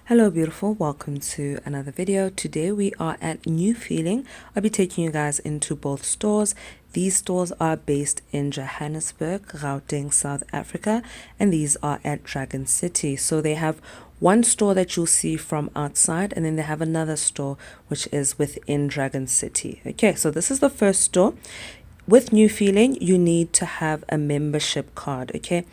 Hello beautiful, welcome to another video. Today we are at New Feeling. I'll be taking you guys into both stores. These stores are based in Johannesburg, Gauteng, South Africa, and these are at Dragon City. So they have one store that you'll see from outside, and then they have another store which is within Dragon City. Okay, so this is the first store. With New Feeling, you need to have a membership card, okay?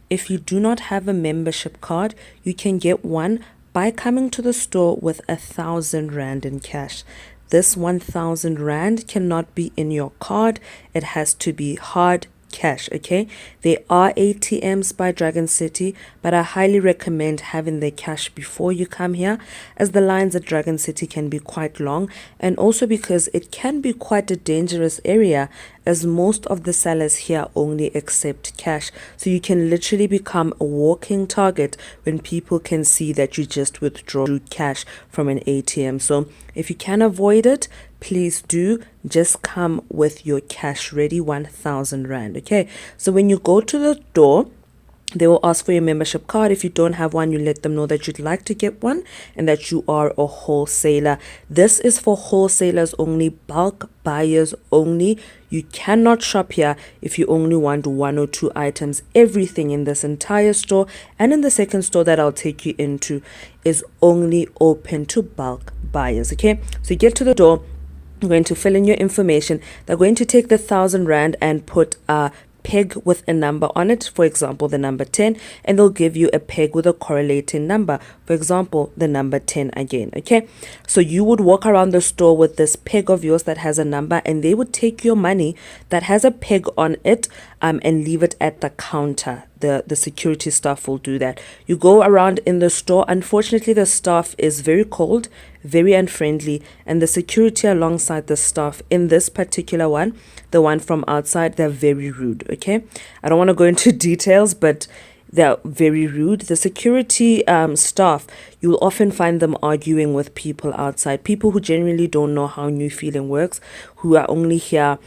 If you do not have a membership card, you can get one by coming to the store with 1,000 Rand in cash. This 1,000 Rand cannot be in your card. It has to be hard cash, okay? There are ATMs by Dragon City, but I highly recommend having the cash before you come here, as the lines at Dragon City can be quite long, and also because it can be quite a dangerous area, as most of the sellers here only accept cash. So you can literally become a walking target when people can see that you just withdrew cash from an ATM. So if you can avoid it, please do just come with your cash ready, 1,000 Rand. Okay, so when you go to the door, they will ask for your membership card. If you don't have one, you let them know that you'd like to get one and that you are a wholesaler. This is for wholesalers only, bulk buyers only. You cannot shop here if you only want one or two items. Everything in this entire store and in the second store that I'll take you into is only open to bulk buyers. Okay, so you get to the door, you're going to fill in your information. They're going to take the 1,000 Rand and put a peg with a number on it, for example the number 10, and they'll give you a peg with a correlating number, for example the number 10 again. Okay, so you would walk around the store with this peg of yours that has a number, and they would take your money that has a peg on it and leave it at the counter. The security staff will do that. You go around in the store. Unfortunately, the staff is very cold, very unfriendly, and the security alongside the staff in this particular one, the one from outside, they're very rude. Okay, I don't want to go into details, but they're very rude. The security staff, you'll often find them arguing with people outside, people who generally don't know how New Feeling works, who are only here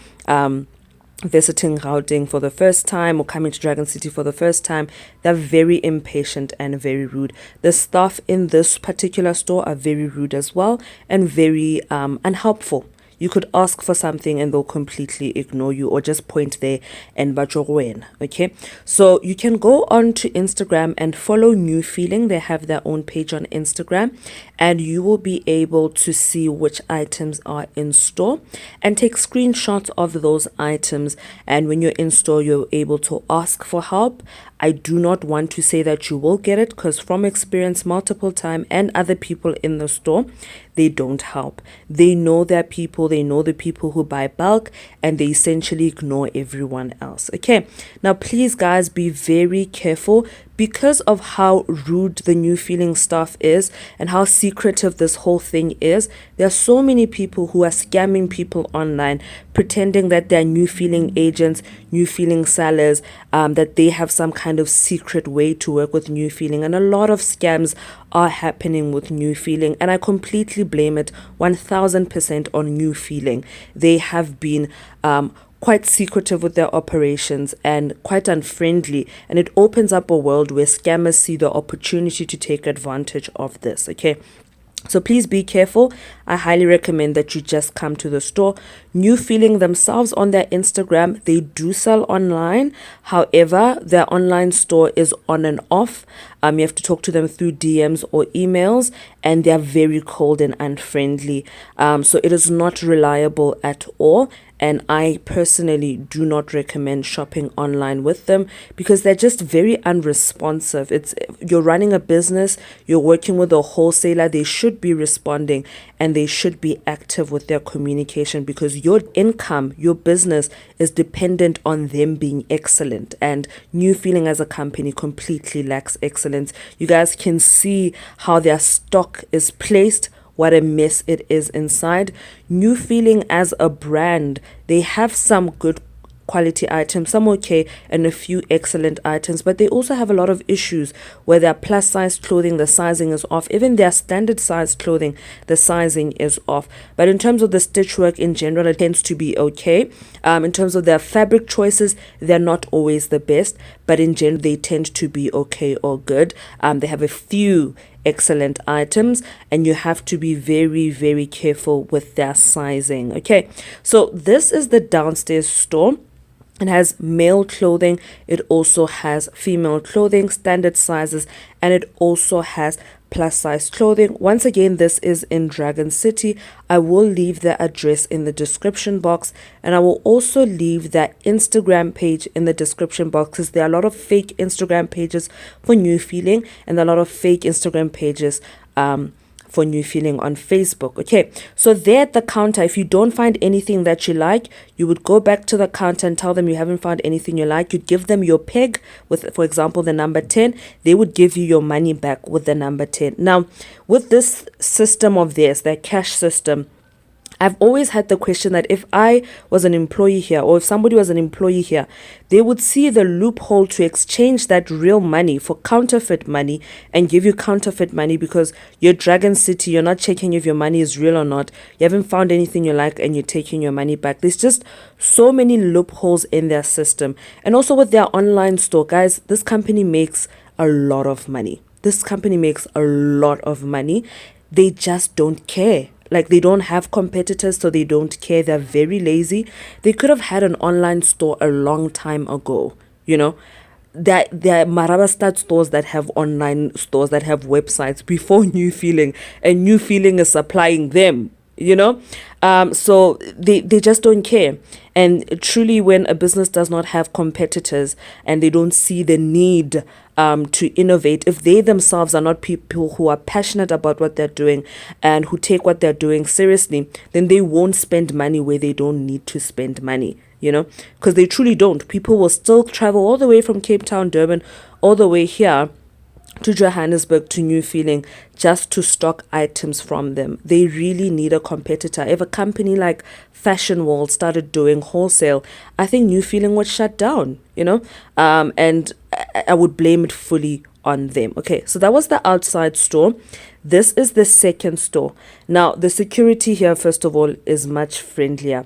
visiting Gauteng for the first time or coming to Dragon City for the first time. They're very impatient and very rude. The staff in this particular store are very rude as well and very unhelpful. You could ask for something and they'll completely ignore you or just point there and bajowen. Okay, so you can go on to Instagram and follow New Feeling. They have their own page on Instagram, and you will be able to see which items are in store and take screenshots of those items. And when you're in store, you're able to ask for help. I do not want to say that you will get it, because from experience multiple time and other people in the store, they don't help. They know their people, they know the people who buy bulk, and they essentially ignore everyone else. Okay, now please guys, be very careful because of how rude the New Feeling staff is and how secretive this whole thing is. There are so many people who are scamming people online, pretending that they're New Feeling agents, New Feeling sellers, that they have some kind of secret way to work with New Feeling, and a lot of scams are happening with New Feeling, and I completely blame it 1,000% on New Feeling. They have been quite secretive with their operations and quite unfriendly, and it opens up a world where scammers see the opportunity to take advantage of this. Okay, so please be careful. I highly recommend that you just come to the store. New Feeling themselves on their Instagram, they do sell online. However, their online store is on and off. You have to talk to them through DMs or emails, and they're very cold and unfriendly. So it is not reliable at all. And I personally do not recommend shopping online with them because they're just very unresponsive. You're running a business, you're working with a wholesaler, they should be responding and they should be active with their communication, because your income, your business is dependent on them being excellent. And New Feeling as a company completely lacks excellence. You guys can see how their stock is placed, what a mess it is inside. New Feeling as a brand, they have some good quality items, some okay, and a few excellent items. But they also have a lot of issues where their plus size clothing, the sizing is off. Even their standard size clothing, the sizing is off. But in terms of the stitch work in general, it tends to be okay. In terms of their fabric choices, they're not always the best, but in general, they tend to be okay or good. They have a few excellent items, and you have to be very, very careful with their sizing. Okay, so this is the downstairs store. It has male clothing, it also has female clothing, standard sizes, and it also has plus size clothing. Once again, this is in Dragon City. I will leave the address in the description box, and I will also leave that Instagram page in the description box, because there are a lot of fake Instagram pages for New Feeling and a lot of fake Instagram pages for New Feeling on Facebook. Okay, so there at the counter, if you don't find anything that you like, you would go back to the counter and tell them you haven't found anything you like. You'd give them your peg with, for example, the number 10. They would give you your money back with the number 10. Now, with this system of theirs, their cash system, I've always had the question that if I was an employee here, or if somebody was an employee here, they would see the loophole to exchange that real money for counterfeit money and give you counterfeit money, because you're Dragon City, you're not checking if your money is real or not. You haven't found anything you like and you're taking your money back. There's just so many loopholes in their system. And also with their online store, guys, this company makes a lot of money. This company makes a lot of money. They just don't care. Like, they don't have competitors, so they don't care. They're very lazy. They could have had an online store a long time ago, you know. There are Marabastad stores that have online stores, that have websites before New Feeling, and New Feeling is supplying them, you know. So they just don't care. And truly, when a business does not have competitors and they don't see the need to innovate, if they themselves are not people who are passionate about what they're doing and who take what they're doing seriously, then they won't spend money where they don't need to spend money, you know, because they truly don't. People will still travel all the way from Cape Town, Durban, all the way here to Johannesburg, to New Feeling, just to stock items from them. They really need a competitor. If a company like Fashion World started doing wholesale, I think New Feeling would shut down, you know, and I would blame it fully on them. Okay, so that was the outside store. This is the second store. Now, the security here, first of all, is much friendlier.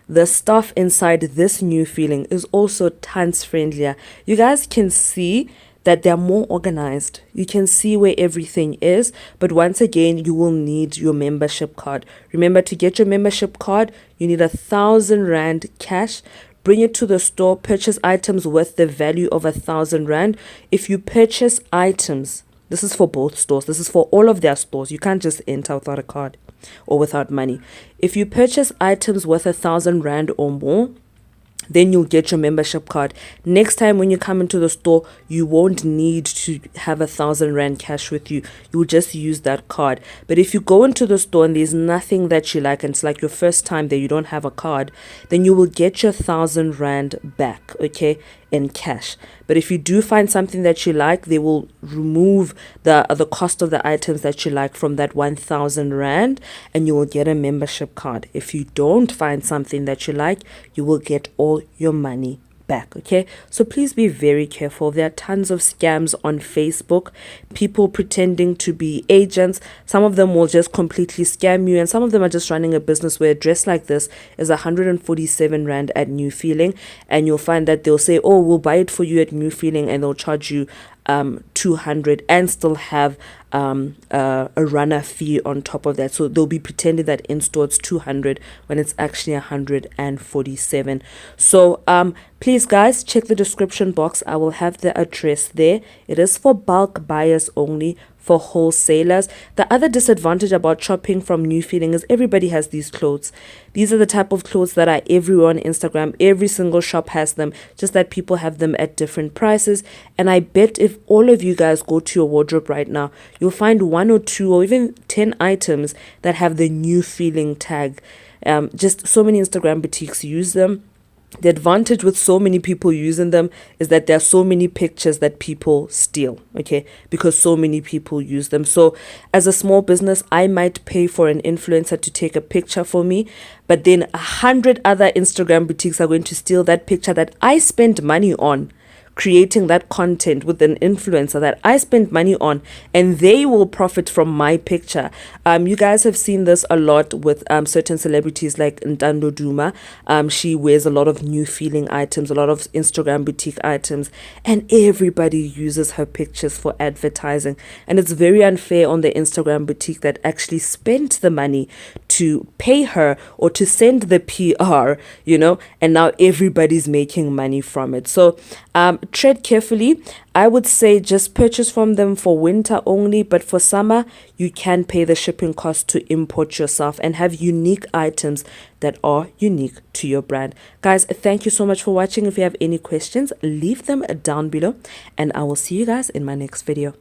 The staff inside this New Feeling is also tons friendlier. You guys can see that they're more organized. You can see where everything is, but once again, you will need your membership card. Remember, to get your membership card, you need 1,000 Rand cash. Bring it to the store, purchase items worth the value of 1,000 Rand. If you purchase items, this is for both stores, this is for all of their stores. You can't just enter without a card or without money. If you purchase items worth 1,000 Rand or more, then you'll get your membership card. Next time when you come into the store, you won't need to have 1,000 Rand cash with you. You'll just use that card. But if you go into the store and there's nothing that you like, and it's like your first time there, you don't have a card, then you will get your 1,000 Rand back, okay, in cash. But if you do find something that you like, they will remove the cost of the items that you like from that 1,000 Rand, and you will get a membership card. If you don't find something that you like, you will get all your money back. Okay, so please be very careful. There are tons of scams on Facebook, people pretending to be agents. Some of them will just completely scam you, and some of them are just running a business where a dress like this is 147 Rand at New Feeling, and you'll find that they'll say, oh, we'll buy it for you at New Feeling, and they'll charge you 200 and still have a runner fee on top of that. So they'll be pretending that in store it's 200 when it's actually 147. So please guys, check the description box. I will have the address there. It is for bulk buyers only, for wholesalers. The other disadvantage about shopping from New Feeling is everybody has these clothes. These are the type of clothes that are everywhere on Instagram. Every single shop has them, just that people have them at different prices. And I bet if all of you guys go to your wardrobe right now, you'll find 1 or 2 or even 10 items that have the New Feeling tag. Just so many Instagram boutiques use them. The advantage with so many people using them is that there are so many pictures that people steal, okay, because so many people use them. So as a small business, I might pay for an influencer to take a picture for me, but then 100 other Instagram boutiques are going to steal that picture that I spent money on creating that content with an influencer that I spent money on, and they will profit from my picture. You guys have seen this a lot with certain celebrities like Ntando Duma. She wears a lot of new feeling items, a lot of Instagram boutique items, and everybody uses her pictures for advertising. And it's very unfair on the Instagram boutique that actually spent the money to pay her or to send the PR, and now everybody's making money from it. So tread carefully. I would say just purchase from them for winter only, but for summer, you can pay the shipping cost to import yourself and have unique items that are unique to your brand. Guys, thank you so much for watching. If you have any questions, leave them down below, and I will see you guys in my next video.